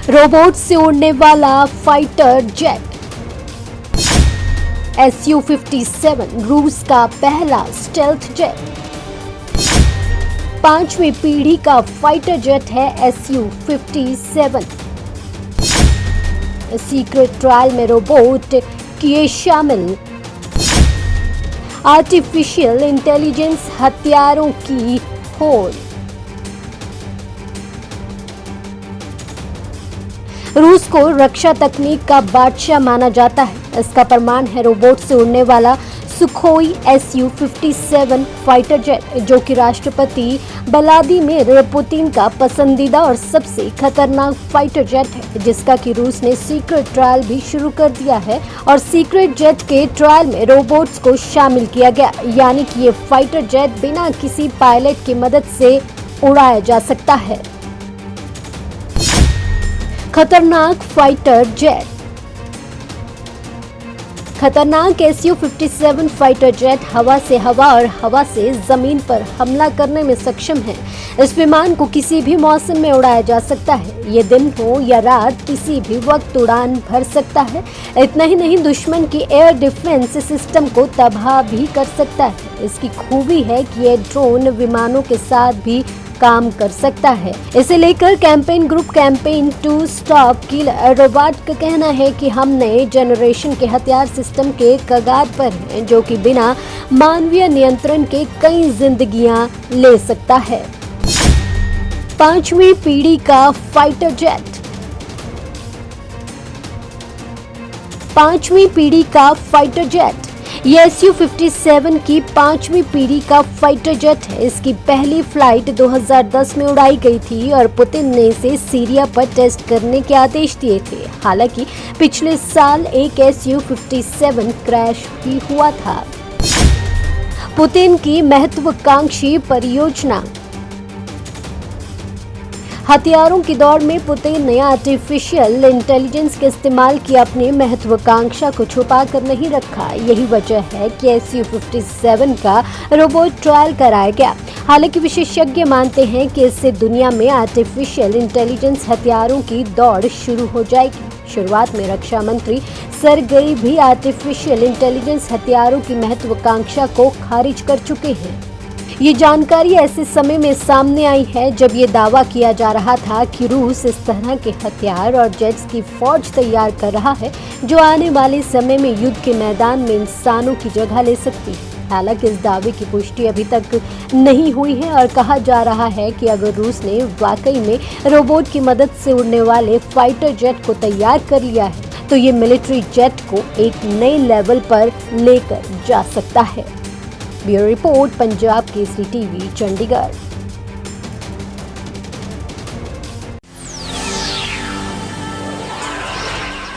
Robot से उड़ने वाला फाइटर जेट Su-57 रूस का पहला स्टेल्थ जेट। 5वीं पीढ़ी का फाइटर जेट है Su-57। सीक्रेट ट्रायल में रोबोट किए शामिल। आर्टिफिशियल इंटेलिजेंस हथियारों की होड़। रूस को रक्षा तकनीक का बादशाह माना जाता है। इसका प्रमाण है रोबोट से उड़ने वाला सुखोई Su-57 फाइटर जेट, जो कि राष्ट्रपति व्लादिमीर पुतिन का पसंदीदा और सबसे खतरनाक फाइटर जेट है, जिसका कि रूस ने सीक्रेट ट्रायल भी शुरू कर दिया है। और सीक्रेट जेट के ट्रायल में रोबोट्स को शामिल किया गया, यानी कि ये फाइटर जेट बिना किसी पायलट की मदद से उड़ाया जा सकता है। खतरनाक फाइटर जेट। खतरनाक Su-57 फाइटर जेट हवा से हवा और हवा से जमीन पर हमला करने में सक्षम है। इस विमान को किसी भी मौसम में उड़ाया जा सकता है। ये दिन हो या रात, किसी भी वक्त उड़ान भर सकता है। इतना ही नहीं, दुश्मन की एयर डिफेंस सिस्टम को तबाह भी कर सकता है। इसकी खूबी है कि ये ड्रोन विमानों के साथ भी काम कर सकता है। इसे लेकर campaign group campaign to stop killer robot का कहना है कि हम नए जनरेशन के हथियार सिस्टम के कगार पर हैं, जो कि बिना मानवीय नियंत्रण के कई जिंदगियां ले सकता है। 5वीं पीढ़ी का फाइटर जेट। 5वीं पीढ़ी का फाइटर जेट। ये Su-57 की 5वीं पीढ़ी का फाइटर जेट है। इसकी पहली फ्लाइट 2010 में उड़ाई गई थी और पुतिन ने इसे सीरिया पर टेस्ट करने के आदेश दिए थे। हालांकि पिछले साल एक Su-57 क्रैश भी हुआ था। पुतिन की महत्वाकांक्षी परियोजना। हथियारों की दौड़ में पुतिन ने आर्टिफिशियल इंटेलिजेंस के इस्तेमाल की अपनी महत्वाकांक्षा को छुपा कर नहीं रखा। यही वजह है कि Su-57 का रोबोट ट्रायल कराया गया। हालांकि विशेषज्ञ मानते हैं कि इससे दुनिया में आर्टिफिशियल इंटेलिजेंस हथियारों की दौड़ शुरू हो जाएगी। शुरुआत में रक्षा मंत्री सर्गेई भी आर्टिफिशियल इंटेलिजेंस हथियारों की महत्वाकांक्षा को खारिज कर चुके हैं। ये जानकारी ऐसे समय में सामने आई है जब ये दावा किया जा रहा था कि रूस इस तरह के हथियार और जेट्स की फौज तैयार कर रहा है, जो आने वाले समय में युद्ध के मैदान में इंसानों की जगह ले सकती है। हालांकि इस दावे की पुष्टि अभी तक नहीं हुई है और कहा जा रहा है कि अगर रूस ने वाकई में रोबोट की मदद से उड़ने वाले फाइटर जेट को तैयार कर लिया है, तो ये मिलिट्री जेट को एक नए लेवल पर लेकर जा सकता है। Bureau report, Punjab Kesari TV, Chandigarh.